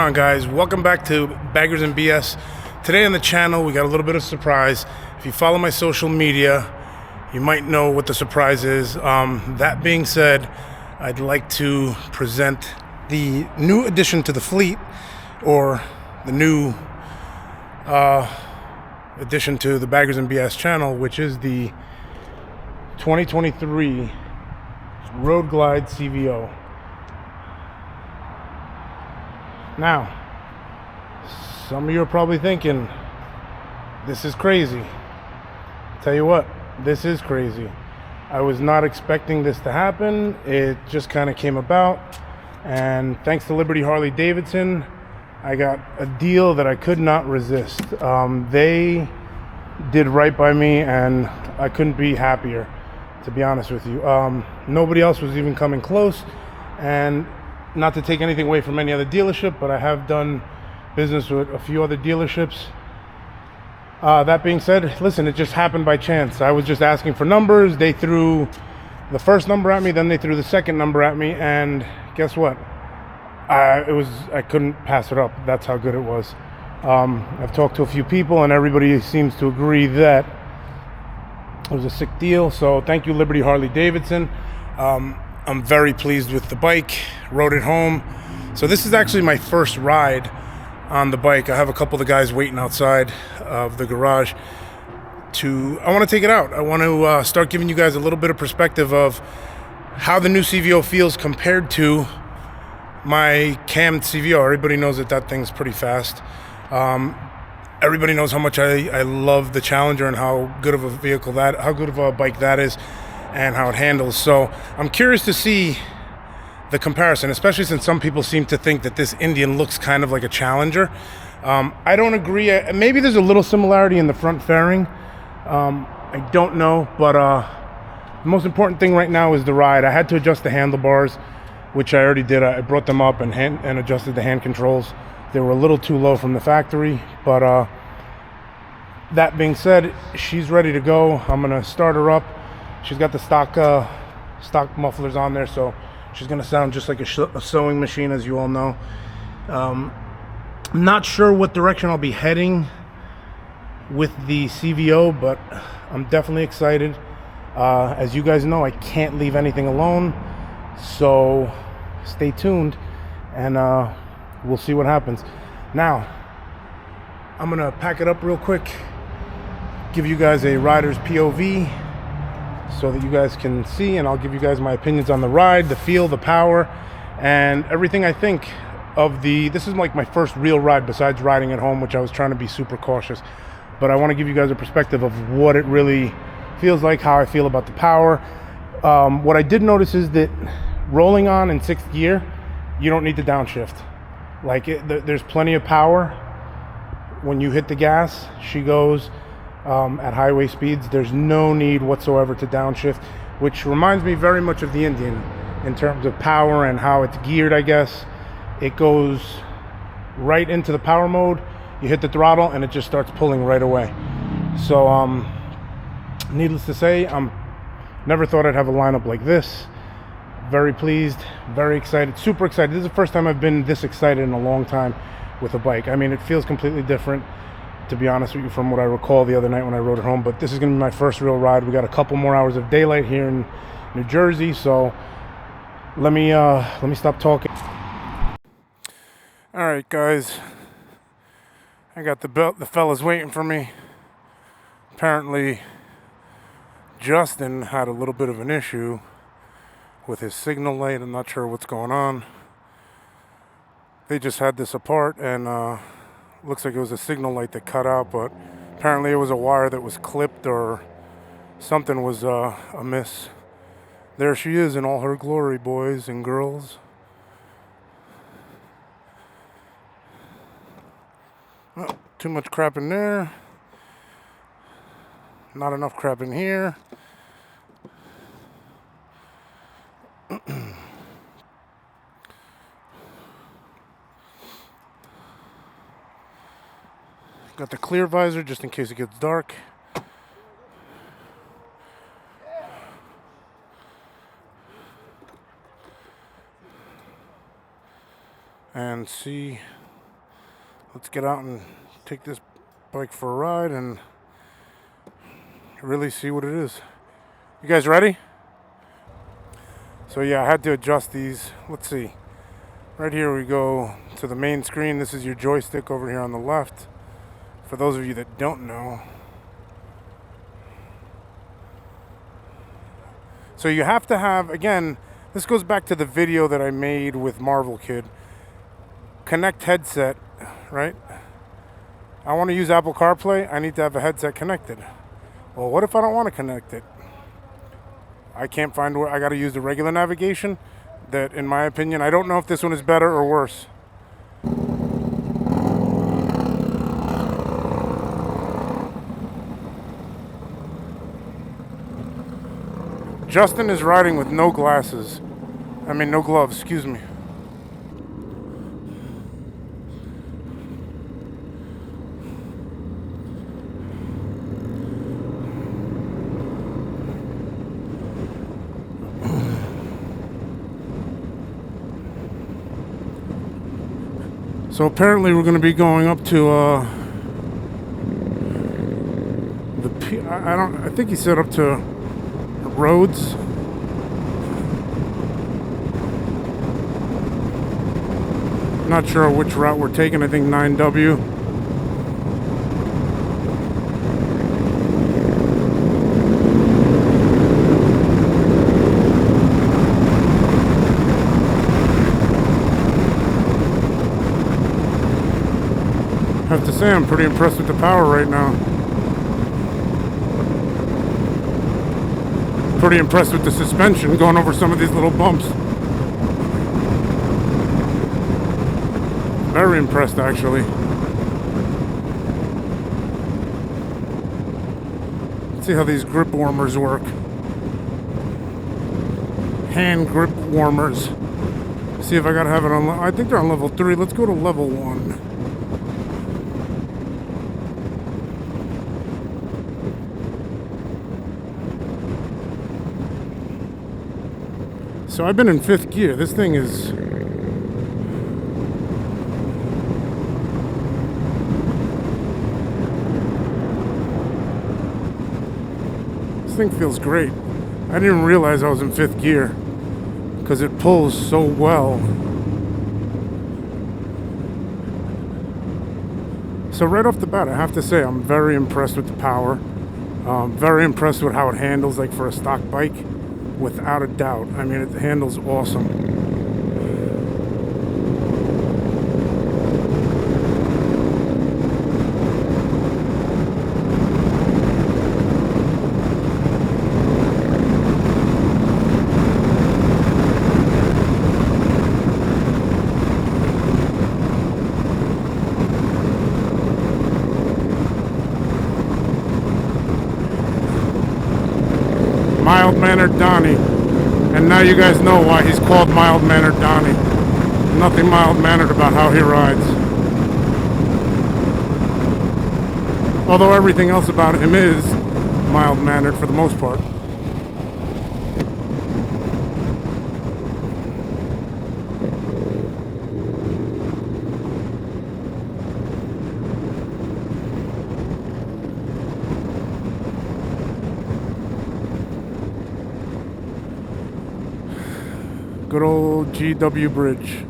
on, guys? Welcome back to Baggers and BS. Today on the channel we got a little bit of surprise. If you follow my social media, you might know what the surprise is. That being said, I'd like to present the new addition to the fleet, or the new addition to the Baggers and BS channel, which is the 2023 Road Glide CVO. Now, some of you are probably thinking, this is crazy. Tell you what, this is crazy. I was not expecting this to happen. It just kind of came about, and thanks to Liberty Harley Davidson, I got a deal that I could not resist. They did right by me, and I couldn't be happier, to be honest with you. Nobody else was even coming close, and not to take anything away from any other dealership, but I have done business with a few other dealerships. That being said, listen, it just happened by chance. I was just asking for numbers. They threw the first number at me, then they threw the second number at me, and guess what? I couldn't pass it up. That's how good it was. I've talked to a few people, and everybody seems to agree that it was a sick deal. So thank you, Liberty Harley Davidson. I'm very pleased with the bike. Rode it home. So this is actually my first ride on the bike. I have a couple of the guys waiting outside of the garage. I want to take it out. I want to start giving you guys a little bit of perspective of how the new CVO feels compared to my cammed CVO. Everybody knows that thing's pretty fast. Everybody knows how much I love the Challenger and how good of a vehicle how good of a bike that is, and how it handles. So I'm curious to see the comparison, especially since some people seem to think that this Indian looks kind of like a Challenger. I don't agree. Maybe there's a little similarity in the front fairing. I don't know, but the most important thing right now is the ride. I had to adjust the handlebars, which I already did. I brought them up and adjusted the hand controls. They were a little too low from the factory, but that being said, she's ready to go. I'm gonna start her up. She's got the stock mufflers on there, so she's gonna sound just like a sewing machine, as you all know. I'm not sure what direction I'll be heading with the CVO, but I'm definitely excited. As you guys know, I can't leave anything alone, so stay tuned, and we'll see what happens. Now, I'm gonna pack it up real quick, give you guys a rider's POV so that you guys can see, and I'll give you guys my opinions on the ride, the feel, the power, and everything I think of this is like my first real ride besides riding at home, which I was trying to be super cautious. But I want to give you guys a perspective of what it really feels like, how I feel about the power. What I did notice is that rolling on in 6th gear, you don't need to downshift. Like there's plenty of power. When you hit the gas, she goes at highway speeds. There's no need whatsoever to downshift, which reminds me very much of the Indian in terms of power and how it's geared, I guess. It goes right into the power mode. You hit the throttle and it just starts pulling right away. So needless to say, never thought I'd have a lineup like this. Very pleased, very excited, super excited. This is the first time I've been this excited in a long time with a bike. I mean, it feels completely different, to be honest with you, from what I recall the other night when I rode it home. But this is going to be my first real ride. We got a couple more hours of daylight here in New Jersey, so let me stop talking. All right, guys, I got the fellas waiting for me. Apparently, Justin had a little bit of an issue with his signal light. I'm not sure what's going on. They just had this apart, and looks like it was a signal light that cut out, but apparently it was a wire that was clipped or something was amiss. There she is in all her glory, boys and girls. Oh, too much crap in there. Not enough crap in here. Got the clear visor just in case it gets dark. And see let's get out and take this bike for a ride and really see what it is. You guys ready? So yeah, I had to adjust these. Let's see. Right here we go to the main screen. This is your joystick over here on the left. For those of you that don't know. So you have to have, again, this goes back to the video that I made with Marvel Kid. Connect headset, right? I want to use Apple CarPlay. I need to have a headset connected. Well, what if I don't want to connect it? I can't find where. I got to use the regular navigation. That, in my opinion, I don't know if this one is better or worse. Justin is riding with no glasses. I mean, no gloves, excuse me. So apparently we're going to be going up to I think he said up to Roads. Not sure which route we're taking. I think 9W. I have to say I'm pretty impressed with the power right now. Pretty impressed with the suspension going over some of these little bumps. Very impressed, actually. Let's see how these grip warmers work. Hand grip warmers. See if I gotta have it on. I think they're on level 3. Let's go to level 1. So I've been in 5th gear. This thing is... This thing feels great. I didn't even realize I was in 5th gear because it pulls so well. So right off the bat, I have to say I'm very impressed with the power. Very impressed with how it handles, like for a stock bike. Without a doubt. I mean, it handles awesome. Mild-mannered Donnie, and now you guys know why he's called mild-mannered Donnie. Nothing mild-mannered about how he rides. Although everything else about him is mild-mannered for the most part. Good old GW Bridge.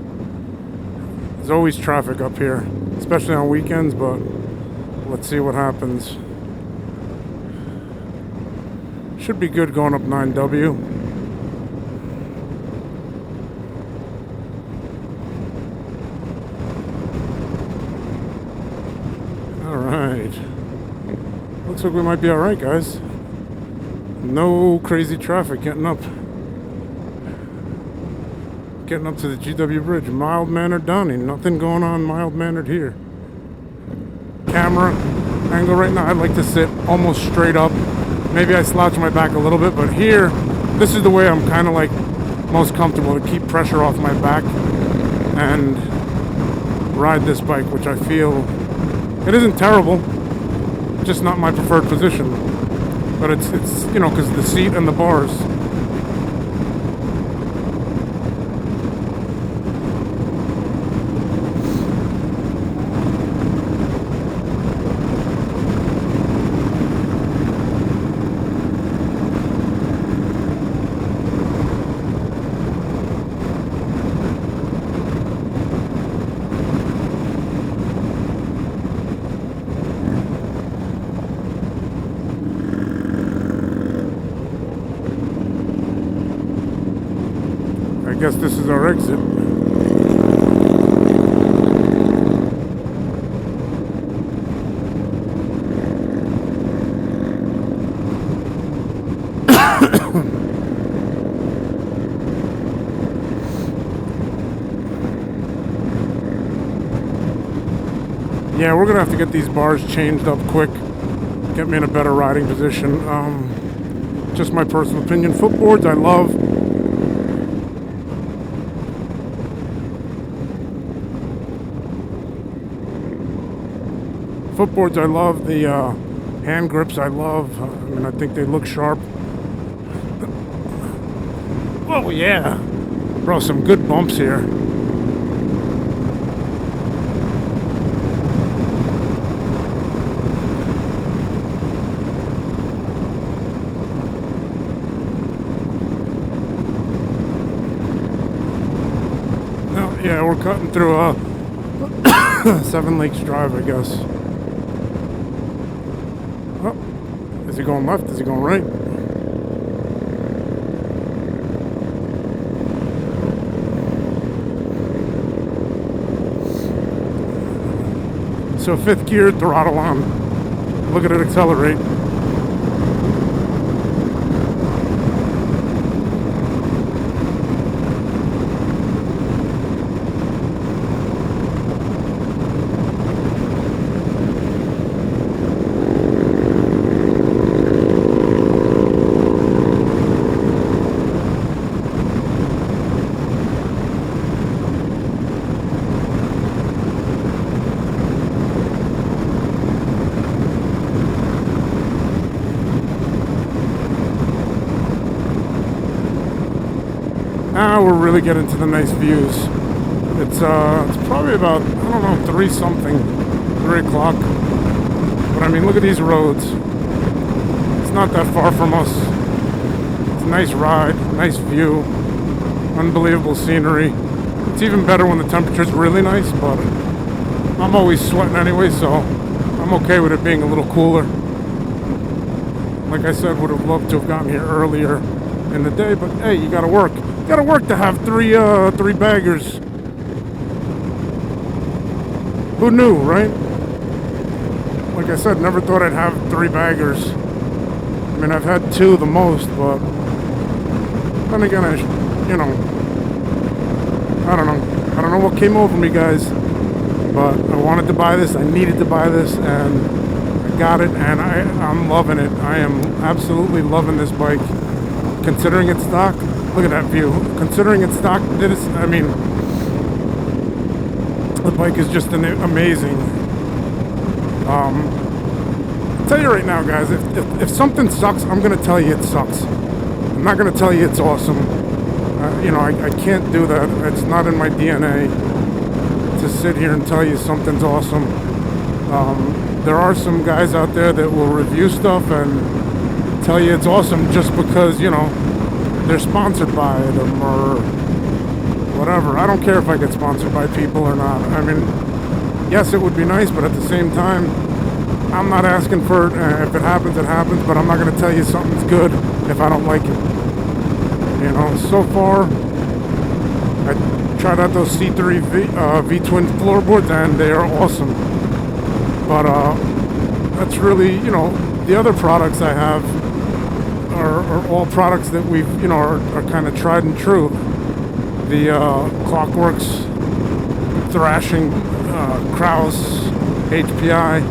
There's always traffic up here, especially on weekends, but let's see what happens. Should be good going up 9W. Alright. Looks like we might be alright, guys. No crazy traffic getting up. Getting up to the GW Bridge. Mild-mannered Donnie. Nothing going on mild-mannered here. Camera angle right now. I'd like to sit almost straight up. Maybe I slouch my back a little bit, but here, this is the way I'm kind of like most comfortable to keep pressure off my back and ride this bike, which I feel it isn't terrible, just not my preferred position. But it's you know, because the seat and the bars. guess this is our exit. Yeah, we're gonna have to get these bars changed up quick, get me in a better riding position. Just my personal opinion. Footboards I love. Footboards I love. The hand grips I love. I mean, I think they look sharp. Oh yeah, bro, some good bumps here. Yeah, we're cutting through Seven Lakes Drive, I guess. Oh, is he going left? Is he going right? So fifth gear, throttle on. Look at it accelerate. Now we're really getting to the nice views. It's probably about, I don't know, 3 o'clock. But I mean, look at these roads. It's not that far from us. It's a nice ride, nice view, unbelievable scenery. It's even better when the temperature's really nice, but I'm always sweating anyway, so I'm okay with it being a little cooler. Like I said, would have loved to have gotten here earlier in the day, but hey, you gotta work. Gotta work to have three baggers. Who knew, right? Like I said, never thought I'd have 3 baggers. I mean, I've had 2 the most, but then again, I don't know what came over me, guys. But I wanted to buy this. I needed to buy this, and I got it, and I'm loving it. I am absolutely loving this bike. Considering it's stock, look at that view. Considering it's stock, I mean, the bike is just amazing. I'll tell you right now, guys, if something sucks, I'm going to tell you it sucks. I'm not going to tell you it's awesome. I can't do that. It's not in my DNA to sit here and tell you something's awesome. There are some guys out there that will review stuff and tell you it's awesome just because, they're sponsored by them or whatever. I don't care if I get sponsored by people or not. I mean, yes, it would be nice, but at the same time, I'm not asking for it. If it happens, it happens, but I'm not going to tell you something's good if I don't like it. So far, I tried out those C3 V-twin floorboards, and they are awesome. But that's really, the other products I have are all products that we've, are kind of tried and true. The Clockworks, Thrashing, Kraus, HPI.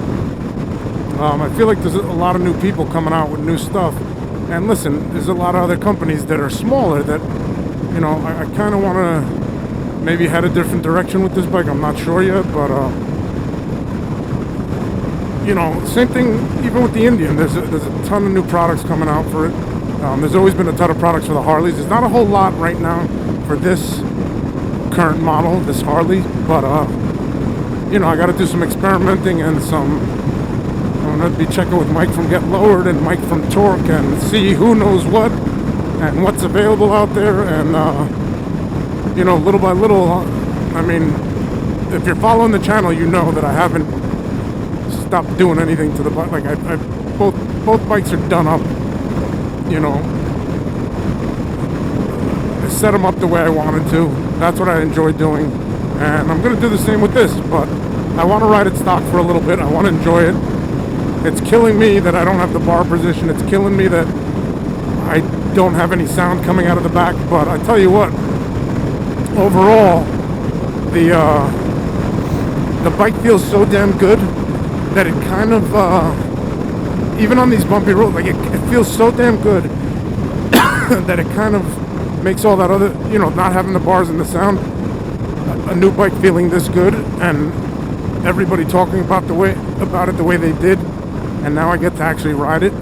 I feel like there's a lot of new people coming out with new stuff. And listen, there's a lot of other companies that are smaller that, I kind of want to maybe head a different direction with this bike. I'm not sure yet, but, same thing even with the Indian. There's a ton of new products coming out for it. There's always been a ton of products for the Harleys. There's not a whole lot right now for this current model, this Harley, but, I got to do some experimenting and I'm going to be checking with Mike from Get Lowered and Mike from Torque and see who knows what and what's available out there. And, little by little, I mean, if you're following the channel, you know that I haven't stopped doing anything to the bike. Like, both bikes are done up, set them up the way I wanted to. That's what I enjoy doing, and I'm gonna do the same with this, but I want to ride it stock for a little bit. I want to enjoy it. It's killing me that I don't have the bar position. It's killing me that I don't have any sound coming out of the back, but I tell you what, overall, the bike feels so damn good that it kind of, even on these bumpy roads, like it feels so damn good that it kind of makes all that other, you know, not having the bars and the sound, a new bike feeling this good, and everybody talking about it the way they did, and now I get to actually ride it.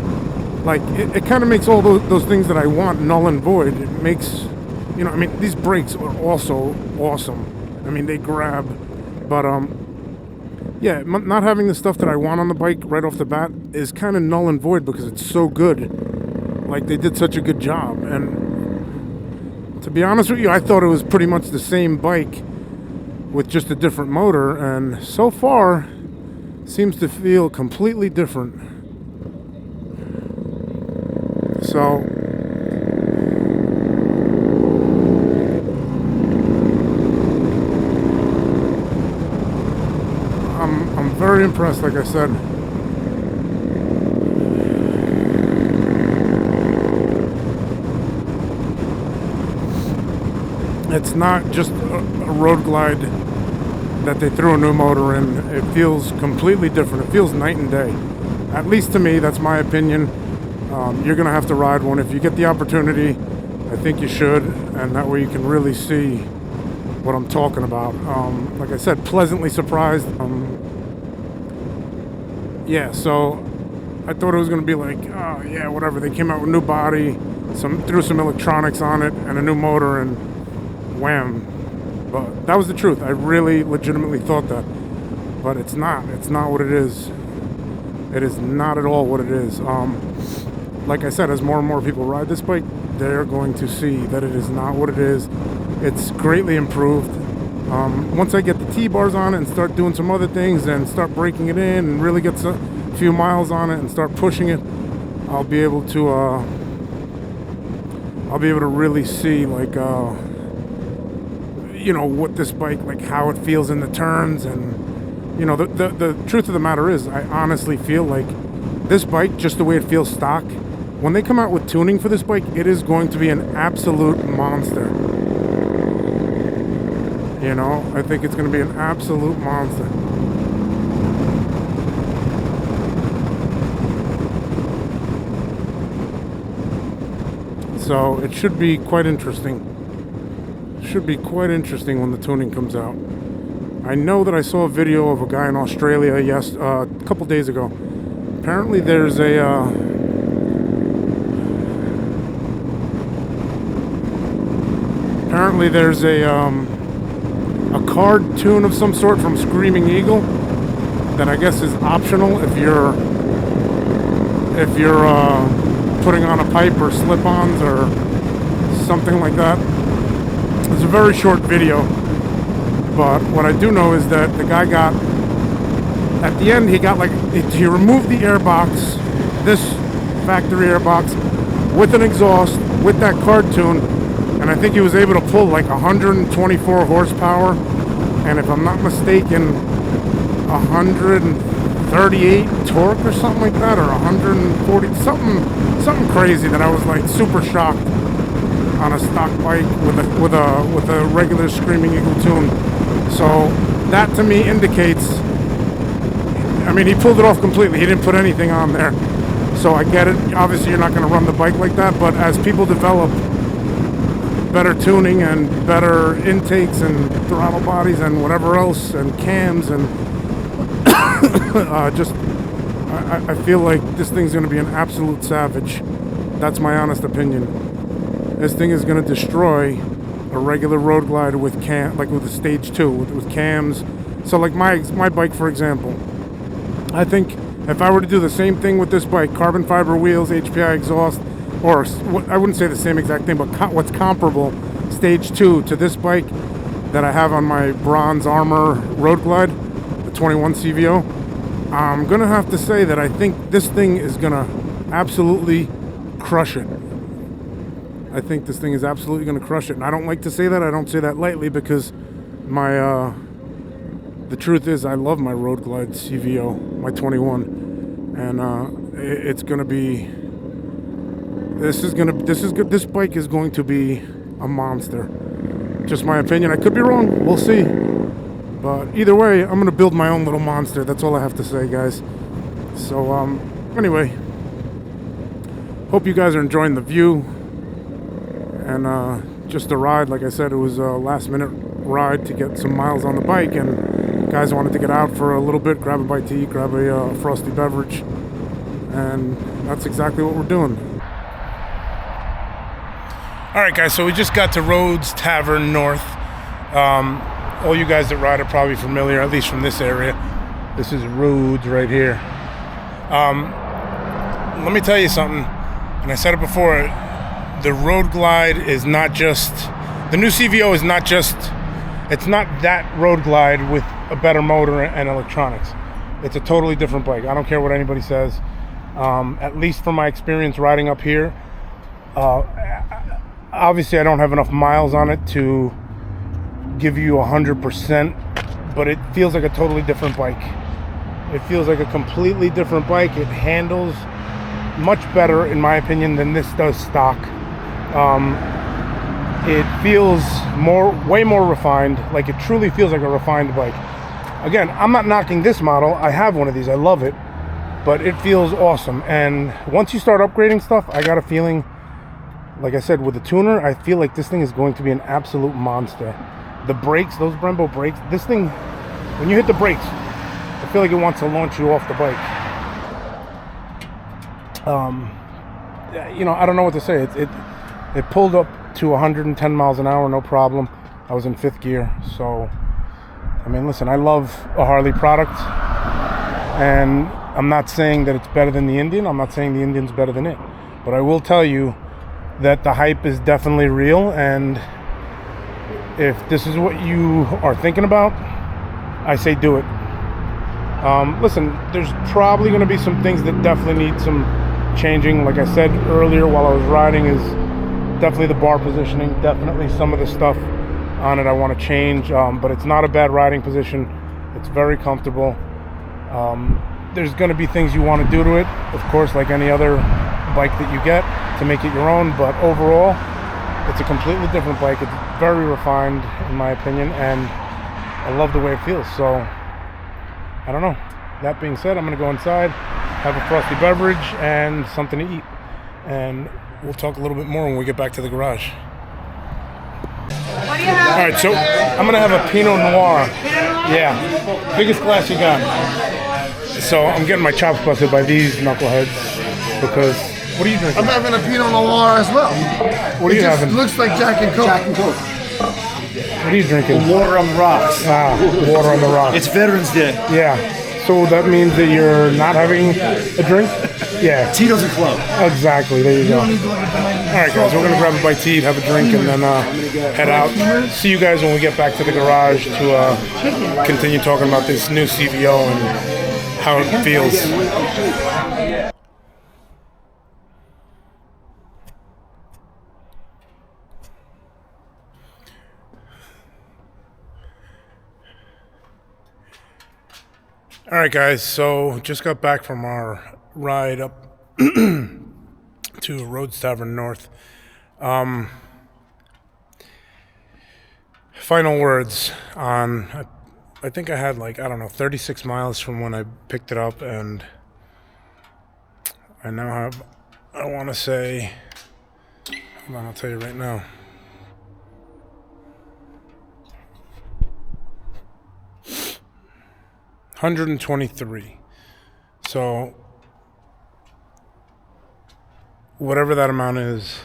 Like it kind of makes all those things that I want null and void. It makes, you know, I mean, these brakes are also awesome. I mean, they grab, but yeah, not having the stuff that I want on the bike right off the bat is kind of null and void because it's so good. Like, they did such a good job. And to be honest with you, I thought it was pretty much the same bike with just a different motor, and so far seems to feel completely different. So I'm very impressed, like I said. It's not just a Road Glide that they threw a new motor in. It feels completely different. It feels night and day. At least to me, that's my opinion. You're going to have to ride one. If you get the opportunity, I think you should. And that way you can really see what I'm talking about. Like I said, pleasantly surprised. Yeah, so I thought it was going to be like, oh yeah, whatever. They came out with a new body, threw some electronics on it, and a new motor, and wham. But that was the truth. I really legitimately thought that. But it's not. It's not what it is. It is not at all what it is. Like I said, as more and more people ride this bike, they're going to see that it is not what it is. It's greatly improved. Once I get the T-bars on it and start doing some other things and start breaking it in and really get a few miles on it and start pushing it, I'll be able to really see, like, you know, what this bike, like how it feels in the turns. And, you know, the truth of the matter is, I honestly feel like this bike, just the way it feels stock, when they come out with tuning for this bike, it is going to be an absolute monster. You know, I think it's going to be an absolute monster. So it should be quite interesting. Should be quite interesting when the tuning comes out. I know that I saw a video of a guy in Australia a couple days ago. Apparently there's a card tune of some sort from Screaming Eagle that I guess is optional if you're putting on a pipe or slip-ons or something like that. It's a very short video, but what I do know is that the guy got, at the end, he removed the airbox, this factory airbox, with an exhaust, with that card tune, and I think he was able to pull like 124 horsepower, and if I'm not mistaken, 138 torque or something like that, or 140, something crazy that I was like super shocked on a stock bike with a regular Screaming Eagle tune. So that to me indicates, I mean, he pulled it off completely. He didn't put anything on there. So I get it. Obviously, you're not going to run the bike like that, but as people develop better tuning and better intakes and throttle bodies and whatever else and cams and I feel like this thing's going to be an absolute savage. That's my honest opinion. This thing is going to destroy a regular Road Glide with with a stage 2 with cams. So like my bike, for example, I think if I were to do the same thing with this bike, carbon fiber wheels, HPI exhaust, or I wouldn't say the same exact thing, but what's comparable, stage 2 to this bike that I have on my bronze armor Road Glide, the 21 CVO, I'm gonna have to say that I think this thing is gonna absolutely crush it. I think this thing is absolutely going to crush it. And I don't like to say that. I don't say that lightly because my the truth is I love my Road Glide CVO, my 21, and it's going to be. This bike is going to be a monster. Just my opinion. I could be wrong. We'll see. But either way, I'm going to build my own little monster. That's all I have to say, guys. So, anyway. Hope you guys are enjoying the view. And just a ride. Like I said, it was a last-minute ride to get some miles on the bike. And guys wanted to get out for a little bit, grab a bite to eat, grab a frosty beverage. And that's exactly what we're doing. All right, guys, so we just got to Rhodes Tavern North. All you guys that ride are probably familiar, at least from this area. This is Rhodes right here. Let me tell you something, and I said it before, the Road Glide is not just, the new CVO is not just, it's not that Road Glide with a better motor and electronics. It's a totally different bike. I don't care what anybody says. At least from my experience riding up here, obviously I don't have enough miles on it to give you 100%, but it feels like a totally different bike. It feels like a completely different bike. It handles much better, in my opinion, than this does stock. It feels way more refined. Like, it truly feels like a refined bike. Again, I'm not knocking this model. I have one of these. I love it, but it feels awesome. And once you start upgrading stuff, I got a feeling, like I said, with the tuner, I feel like this thing is going to be an absolute monster. The brakes, those Brembo brakes, this thing, when you hit the brakes, I feel like it wants to launch you off the bike. You know, I don't know what to say. It pulled up to 110 miles an hour, no problem. I was in 5th gear, so, I mean, listen, I love a Harley product, and I'm not saying that it's better than the Indian. I'm not saying the Indian's better than it, but I will tell you that the hype is definitely real, and if this is what you are thinking about, I say do it. Listen, there's probably going to be some things that definitely need some changing. Like I said earlier while I was riding, is definitely the bar positioning, definitely some of the stuff on it I want to change, but it's not a bad riding position. It's very comfortable. There's going to be things you want to do to it, of course, like any other bike that you get, to make it your own, but overall it's a completely different bike. It's very refined, in my opinion, and I love the way it feels. So I don't know. That being said, I'm going to go inside, have a frosty beverage and something to eat, and we'll talk a little bit more when we get back to the garage. What do you have? All right, so I'm going to have a Pinot Noir. Yeah, biggest glass you got. So I'm getting my chops busted by these knuckleheads because, what are you drinking? I'm having a Pinot Noir as well. What are you having? It looks like Jack and Coke. Jack and Coke. What are you drinking? Water on the rocks. Water on the rocks. It's Veterans Day. Yeah. So that means that you're not having a drink? Yeah. Tito's and Club. Exactly. There you go. All right, guys. We're going to grab a bite to eat, have a drink, and then head out. See you guys when we get back to the garage to continue talking about this new CVO and how it feels. All right, guys, so just got back from our ride up to Rhodes Tavern North. Final words on, I think I had 36 miles from when I picked it up, and I now have, I want to say, hold on, I'll tell you right now. $123. So whatever that amount is,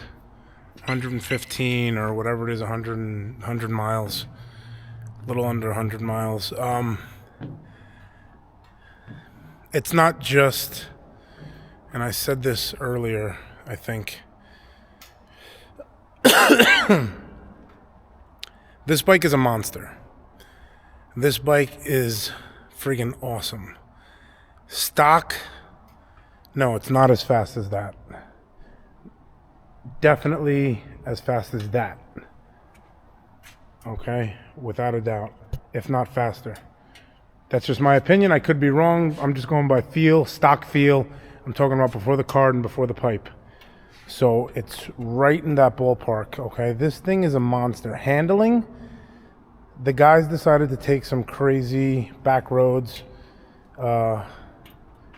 115 or whatever it is, 100 miles, a little under 100 miles. It's not just, and I said this earlier, I think, this bike is a monster. This bike is friggin' awesome. Stock, no, it's not as fast as that. Definitely as fast as that. Okay, without a doubt, if not faster. That's just my opinion. I could be wrong. I'm just going by feel, stock feel. I'm talking about before the card and before the pipe. So it's right in that ballpark, okay? This thing is a monster. Handling, the guys decided to take some crazy back roads. I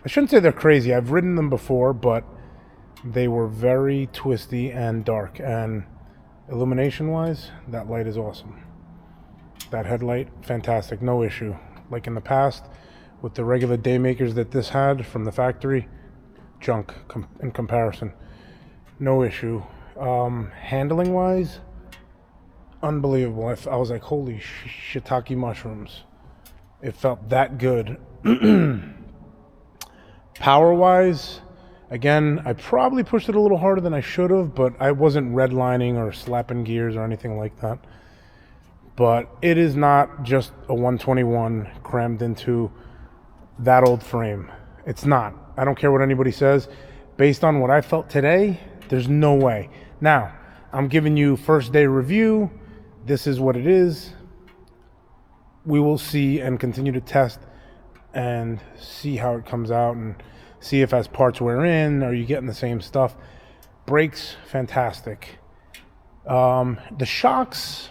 shouldn't say they're crazy. I've ridden them before, but they were very twisty and dark. And illumination-wise, that light is awesome. That headlight, fantastic, no issue. Like in the past, with the regular day makers that this had from the factory, junk in comparison. No issue. Handling-wise, unbelievable. I was like, holy shiitake mushrooms. It felt that good. Power-wise, again, I probably pushed it a little harder than I should have, but I wasn't redlining or slapping gears or anything like that. But it is not just a 121 crammed into that old frame. It's not. I don't care what anybody says. Based on what I felt today, there's no way. Now, I'm giving you first day review. This is what it is. We will see and continue to test and see how it comes out and see if as parts wear in, are you getting the same stuff. Brakes, fantastic. The shocks,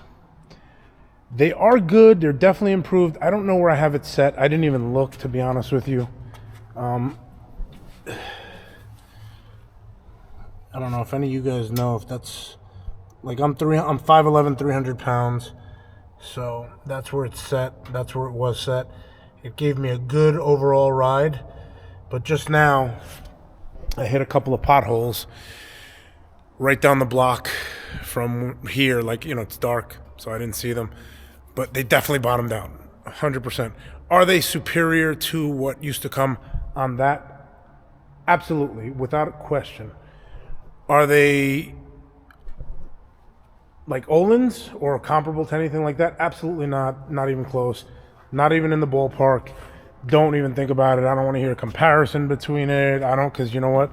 they are good. They're definitely improved. I don't know where I have it set. I didn't even look, to be honest with you. I don't know if any of you guys know if that's, like I'm 5'11", 300 pounds. So that's where it's set. That's where it was set. It gave me a good overall ride. But just now, I hit a couple of potholes right down the block from here. Like, you know, it's dark, so I didn't see them. But they definitely bottomed out, 100%. Are they superior to what used to come on that? Absolutely, without question. Are they like Olin's or comparable to anything like that? Absolutely not. Not even close. Not even in the ballpark. Don't even think about it. I don't want to hear a comparison between it. I don't, because you know what?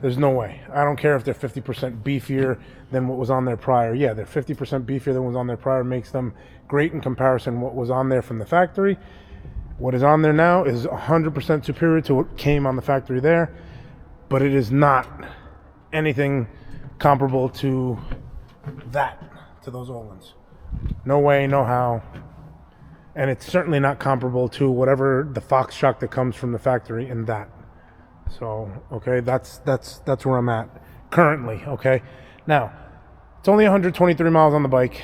There's no way. I don't care if they're 50% beefier than what was on there prior. Yeah, they're 50% beefier than what was on there prior. Makes them great in comparison what was on there from the factory. What is on there now is 100% superior to what came on the factory there, but it is not anything comparable to that, to those Olins. No way, no how. And it's certainly not comparable to whatever the Fox shock that comes from the factory in that. So, okay, that's where I'm at currently, okay? Now, it's only 123 miles on the bike.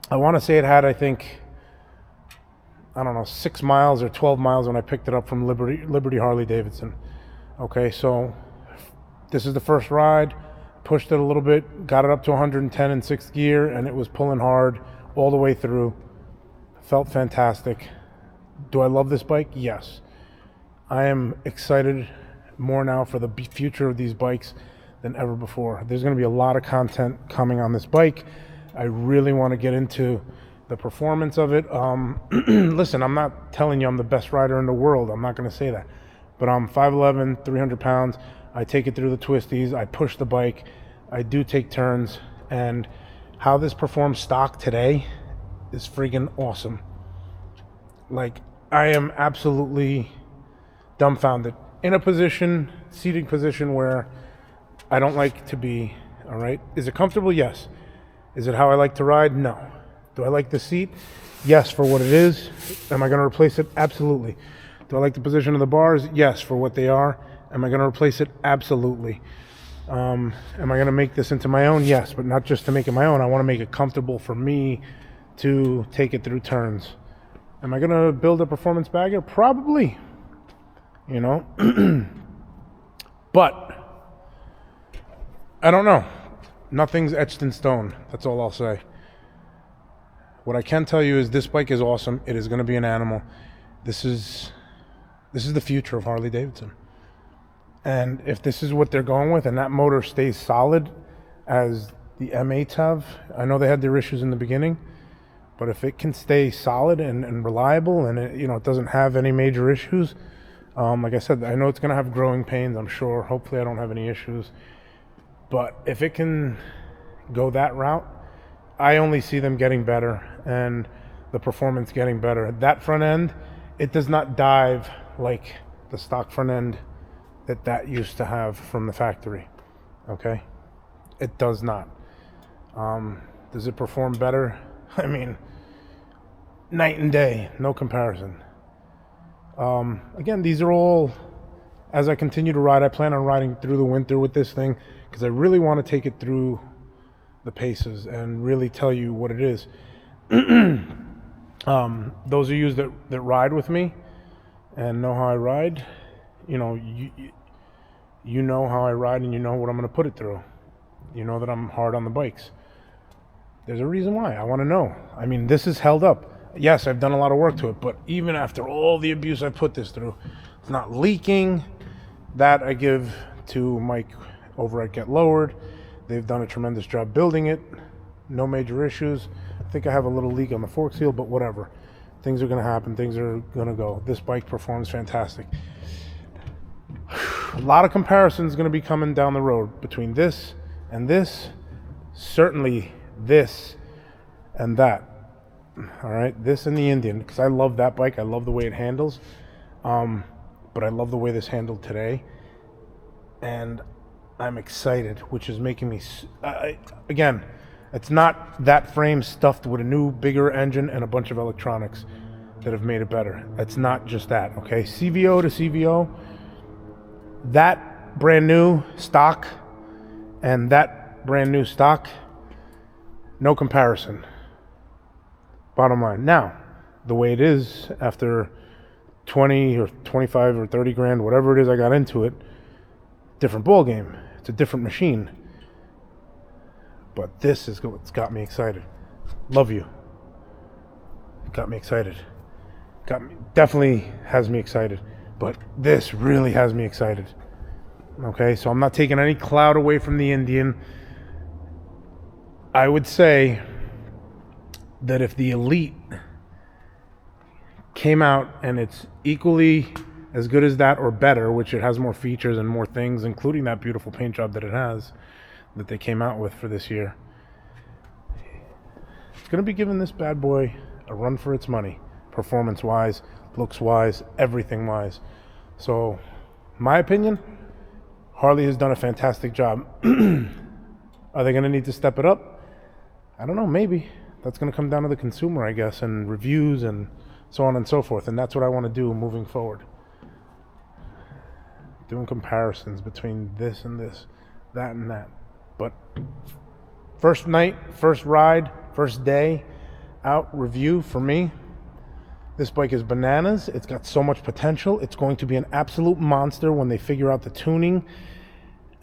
I want to say it had, I think, I don't know, 6 miles or 12 miles when I picked it up from Liberty Harley Davidson. Okay, so this is the first ride. Pushed it a little bit, got it up to 110 in sixth gear, and it was pulling hard all the way through. Felt fantastic. Do I love this bike? Yes. I am excited more now for the future of these bikes than ever before. There's going to be a lot of content coming on this bike. I really want to get into the performance of it. Listen, I'm not telling you I'm the best rider in the world. I'm not going to say that. But I'm 5'11", 300 pounds. I take it through the twisties. I push the bike. I do take turns. And how this performs stock today is freaking awesome. Like, I am absolutely dumbfounded. In a position, seating position where I don't like to be, all right? Is it comfortable? Yes. Is it how I like to ride? No. Do I like the seat? Yes, for what it is. Am I going to replace it? Absolutely. Do I like the position of the bars? Yes, for what they are. Am I going to replace it? Absolutely. Am I going to make this into my own? Yes, but not just to make it my own. I want to make it comfortable for me to take it through turns. Am I going to build a performance bagger? Probably. You know? But I don't know. Nothing's etched in stone. That's all I'll say. What I can tell you is this bike is awesome. It is going to be an animal. This is the future of Harley Davidson. And if this is what they're going with and that motor stays solid as the M8s have, I know they had their issues in the beginning, but if it can stay solid and reliable and it doesn't have any major issues, like I said, I know it's going to have growing pains, I'm sure. Hopefully I don't have any issues. But if it can go that route, I only see them getting better and the performance getting better. That front end, it does not dive like the stock front end that used to have from the factory. Okay, it does not. Does it perform better? I mean, night and day, no comparison. Again, these are all, as I continue to ride, I plan on riding through the winter with this thing because I really want to take it through the paces and really tell you what it is. Those of you that ride with me and know how I ride, you know, you know how I ride and you know what I'm going to put it through. You know that I'm hard on the bikes. There's a reason why. I want to know. I mean, this is held up. Yes, I've done a lot of work to it, but even after all the abuse I put this through, it's not leaking. That I give to Mike over at Get Lowered. They've done a tremendous job building it. No major issues. I think I have a little leak on the fork seal, but whatever. Things are going to happen. Things are going to go. This bike performs fantastic. A lot of comparisons going to be coming down the road between this and this. Certainly this and that. All right, this and the Indian, because I love that bike. I love the way it handles, but I love the way this handled today, and I'm excited, which is making me again, it's not that frame stuffed with a new bigger engine and a bunch of electronics that have made it better. It's not just that. Okay, CVO to CVO, that brand new stock and that brand new stock, no comparison. Bottom line. Now, the way it is after 20 or 25 or 30 grand, whatever it is I got into it, different ball game. It's a different machine. But this is what's got me excited. Love you. Got me excited. Definitely has me excited. But this really has me excited. Okay, so I'm not taking any cloud away from the Indian. I would say that if the Elite came out and it's equally as good as that or better, which it has more features and more things, including that beautiful paint job that it has, that they came out with for this year, it's going to be giving this bad boy a run for its money, performance-wise, looks-wise, everything-wise. So, my opinion, Harley has done a fantastic job. Are they going to need to step it up? I don't know, maybe. That's going to come down to the consumer, I guess, and reviews and so on and so forth. And that's what I want to do moving forward. Doing comparisons between this and this, that and that. But first night, first ride, first day out review for me. This bike is bananas. It's got so much potential. It's going to be an absolute monster when they figure out the tuning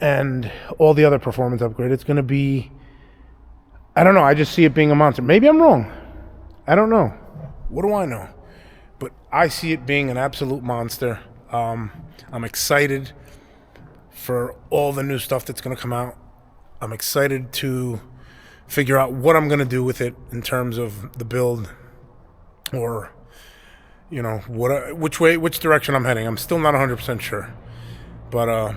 and all the other performance upgrade. It's going to be, I don't know. I just see it being a monster. Maybe I'm wrong. I don't know. What do I know? But I see it being an absolute monster. I'm excited for all the new stuff that's going to come out. I'm excited to figure out what I'm going to do with it in terms of the build, or, you know, which direction I'm heading. I'm still not 100% sure. But,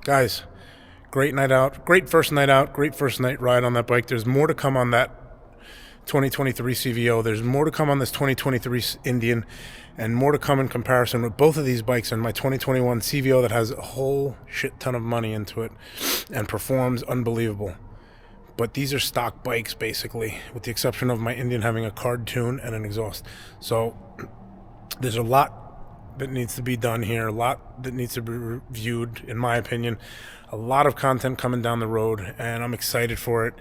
guys, great night out, great first night out, great first night ride on that bike. There's more to come on that 2023 CVO. There's more to come on this 2023 Indian, and more to come in comparison with both of these bikes and my 2021 CVO that has a whole shit ton of money into it and performs unbelievable. But these are stock bikes, basically, with the exception of my Indian having a card tune and an exhaust. So there's a lot that needs to be done here, a lot that needs to be reviewed, in my opinion. A lot of content coming down the road, and I'm excited for it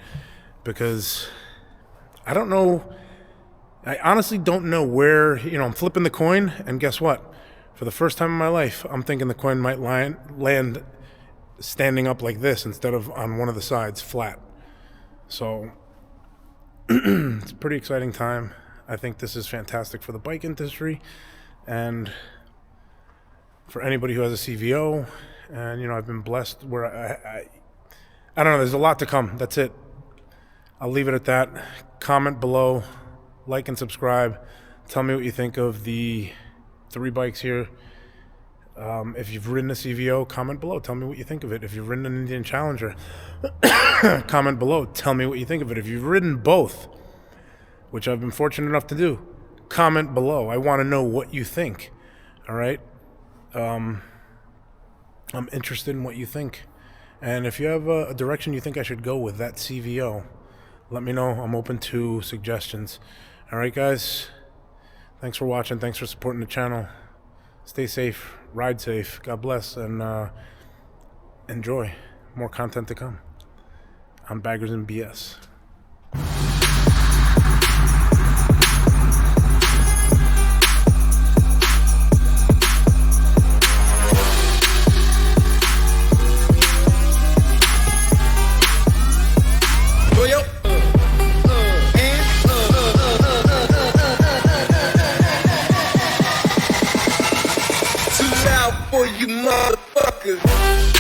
because I don't know. I honestly don't know where, I'm flipping the coin, and guess what? For the first time in my life, I'm thinking the coin might land standing up like this instead of on one of the sides, flat. So it's a pretty exciting time. I think this is fantastic for the bike industry and for anybody who has a CVO. And, I've been blessed where I don't know, there's a lot to come. That's it. I'll leave it at that. Comment below, like and subscribe. Tell me what you think of the 3 bikes here. If you've ridden a CVO, comment below. Tell me what you think of it. If you've ridden an Indian Challenger, comment below. Tell me what you think of it. If you've ridden both, which I've been fortunate enough to do, comment below. I want to know what you think. All right? I'm interested in what you think. And if you have a direction you think I should go with that CVO, let me know. I'm open to suggestions. All right, guys? Thanks for watching. Thanks for supporting the channel. Stay safe. Ride safe. God bless. And enjoy. More content to come. I'm Baggers and BS. For you motherfuckers.